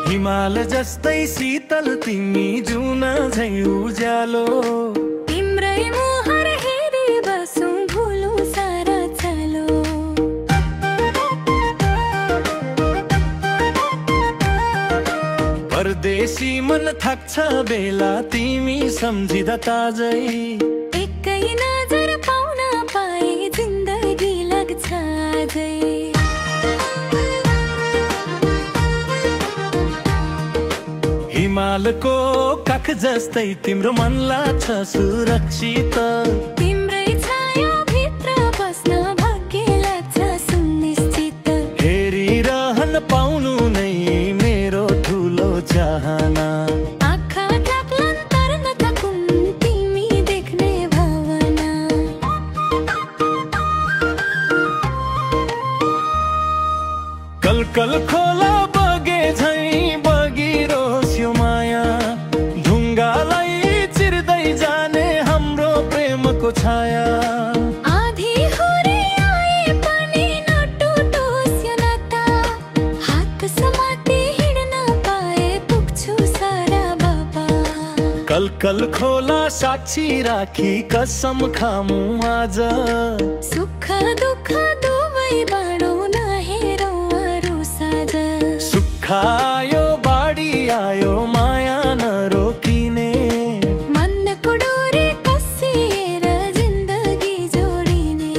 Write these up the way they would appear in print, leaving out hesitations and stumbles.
हिमाल जस्तै शीतल तिमी जुन झै उज्यालो तिम्रै मुहार हेरी बसौं भुलौं सारा चालो परदेशी मन थाक्छ बेला तिमी सम्झिँदा ताजै एकै नजर पाउन पाए जिन्दगी लाग्छ अझै हिमालको काख जस्तै तिम्रो मन लाग्छ सुरक्षित तिम्रै छाया भित्र बस्न भाग्य लाग्छ सुनिश्चित हेरिरहन पाउनु नै मेरो ठुलो चाहना आँखा क्लाक्लन तर्न थकुन् तिमी देख्ने भावना कलकल खोला बगे झै बगिरोस् यो माया ढुङ्गालाई चिर्दै जाने हाम्रो प्रेमको छाया आधी हुरी आए पनि नटुटोस् यो नाता हात समाती हिँड्न पाए पुग्छु सारा बाबा कलकल खोला साक्षी राखी कसम खामु आज सुख दुःख दुवै बाँडौँ नहेरौँ अरू साझ सुख आयो बाढी आयो माया नरोकिने मनको डोरी कसिएर जिन्दगी जोडिने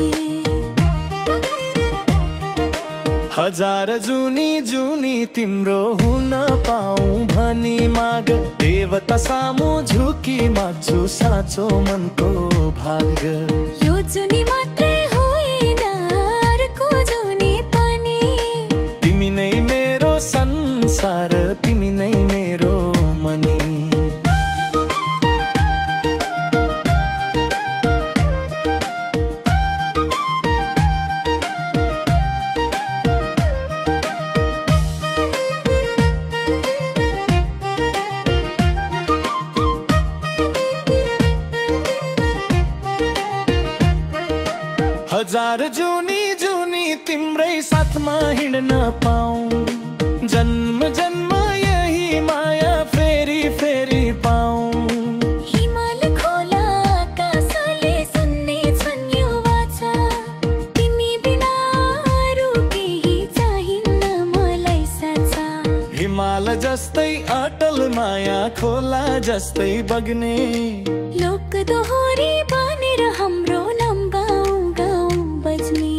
हजार जुनी जुनी तिम्रो हुन पाऊँ भनी माग देवता सामु झुकी माग्छु साँचो मनको भाग यो जुनी मात्रै होइन अर्को जुनी पनि तिमी नै मेरो संसार तिमी नै मेरो मनी हजार जुनी जुनी तिम्रै साथमा हिँड्न पाऊँ जन्म जन्म यही माया फेरि फेरि पाऊँ हिमाल खोला आकाशले सुन्ने छन् यो वाचा तिमी बिना अरू केही चाहिन्न मलाई साँच्चा हिमाल जस्तै अटल माया खोला जस्तै बग्ने लोक दोहोरी बनेर हाम्रो लम्बाउ गाउँ बज्ने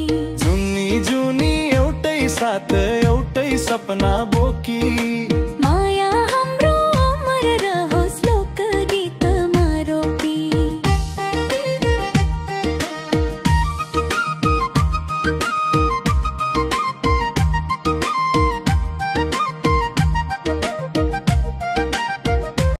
जुनी जुनी एउटै साथ एउटै सपना बोकी माया हाम्रो अमर